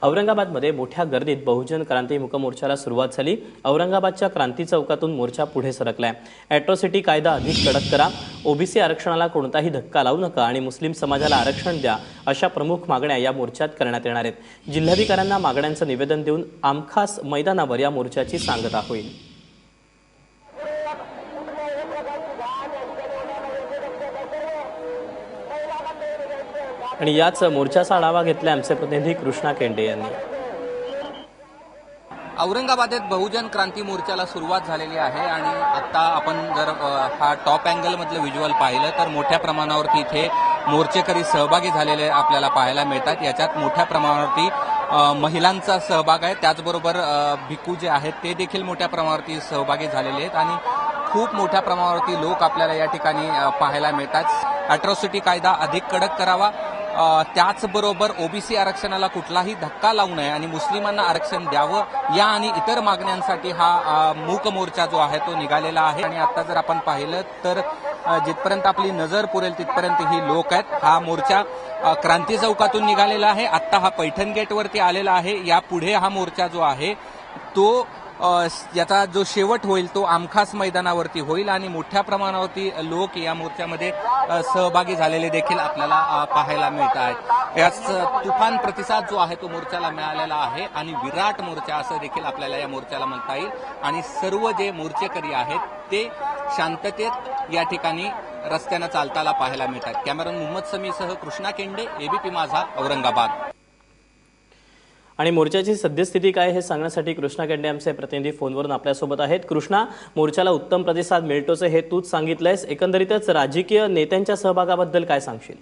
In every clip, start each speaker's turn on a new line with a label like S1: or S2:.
S1: औरंगाबादमध्ये मोठ्या गर्दीत बहुजन क्रांती मूक मोर्चाला सुरुवात झाली। औरंगाबादच्या क्रांती चौकातून मोर्चा पुढे सरकलाय। अॅट्रॉसिटी कायदा अधिक कडक करा, ओबीसी आरक्षणाला कोणताही धक्का लावू नका आणि मुस्लिम समाजाला आरक्षण द्या अशा प्रमुख मागण्या या मोर्चात करण्यात येणार आहेत। जिल्हाधिकाऱ्यांना मागण्यांचं निवेदन देऊन आमखास मैदानावर या मोर्चाची सांगता होईल। आणि याच मोर्चाचा आढावा घेतला आमचे प्रतिनिधी कृष्णा केंडे यांनी।
S2: औरंगाबादेत बहुजन क्रांती मोर्चाला सुरुवात झालेली आहे आणि आता आपण जर हा टॉप अँगल मधलं व्हिज्युअल पाहिलं तर मोठ्या प्रमाणावरती इथे मोर्चेकरी सहभागी झालेले आपल्याला पाहायला मिळतात। याच्यात मोठ्या प्रमाणावरती महिलांचा सहभाग आहे, त्याचबरोबर भिक्खू जे आहेत ते देखील मोठ्या प्रमाणावरती सहभागी झालेले आहेत आणि खूप मोठ्या प्रमाणावरती लोक आपल्याला या ठिकाणी पाहायला मिळतात। अॅट्रॉसिटी कायदा अधिक कडक करावा, त्याचबरोबर ओबीसी आरक्षणाला कुठलाही धक्का लावू नये आणि मुस्लिमांना आरक्षण द्यावं या आणि इतर मागण्यांसाठी हा मूक मोर्चा जो आहे तो निघालेला आहे। आणि आता जर आपण पाहिलं तर जिथपर्यंत आपली नजर पुरेल तिथपर्यंत ही लोक आहेत। हा मोर्चा क्रांती चौकातून निघालेला आहे, आता हा पैठण गेटवरती आलेला आहे। यापुढे हा मोर्चा जो आहे तो याचा जो शेवट होईल तो आमखास मैदानावरती होईल आणि मोठ्या प्रमाणावरती लोक या मोर्चामध्ये सहभागी झालेले देखील आपल्याला पाहायला मिळत आहेत। याच तुफान प्रतिसाद जो आहे तो मोर्चाला मिळालेला आहे आणि विराट मोर्चा असं देखील आपल्याला या मोर्चाला म्हणता येईल आणि सर्व जे मोर्चेकरी आहेत ते शांततेत या ठिकाणी रस्त्यानं चालताना पाहायला मिळतात। कॅमेरामन मोहम्मद समीसह कृष्णा केंडे, एबीपी माझा, औरंगाबाद।
S1: आणि मोर्चाची सद्यस्थिती काय हे सांगण्यासाठी कृष्णा केंडे आमचे प्रतिनिधी फोनवरून आपल्यासोबत आहेत। कृष्णा, मोर्चाला उत्तम प्रतिसाद मिळतोच हे तूच सांगितलंयस, एकंदरीतच राजकीय नेत्यांच्या सहभागाबद्दल काय सांगशील?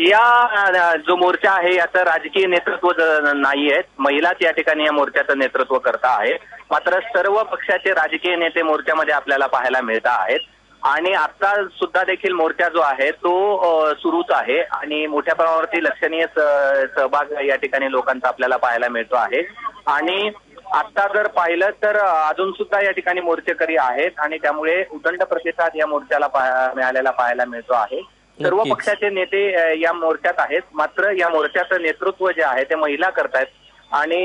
S3: या जो मोर्चा आहे याचं राजकीय नेतृत्व नाहीये, महिलाच या ठिकाणी या मोर्चाचं नेतृत्व करता आहे। मात्र सर्व पक्षाचे राजकीय नेते मोर्चामध्ये आपल्याला पाहायला मिळत आहेत आणि आता सुद्धा देखील मोर्चा जो आहे तो सुरूच आहे आणि मोठ्या प्रमाणावरती लक्षणीय सहभाग या ठिकाणी लोकांचा आपल्याला पाहायला मिळतो आहे। आणि आता जर पाहिलं तर अजून सुद्धा या ठिकाणी मोर्चेकरी आहेत आणि त्यामुळे उदंड प्रतिसाद या मोर्चाला मिळालेला पाहायला मिळतो आहे। सर्व पक्षाचे नेते या मोर्चात आहेत, मात्र या मोर्चाचं नेतृत्व जे आहे ते महिला करतायत आणि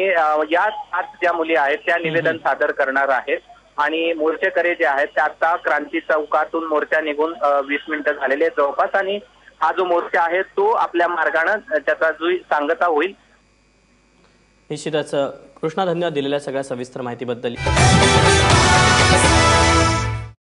S3: या 7 ज्या मुली आहेत त्या निवेदन सादर करणार आहेत आणि मोर्चेकरी जे आहेत ते आता क्रांती चौकातून मोर्चा निघून 20 मिनिटं झालेले आहेत जवळपास आणि हा जो मोर्चा आहे तो आपल्या मार्गाने त्याचा जो सांगता होईल।
S1: निश्चितच कृष्णा, धन्यवाद दिलेल्या सगळ्या सविस्तर माहितीबद्दल।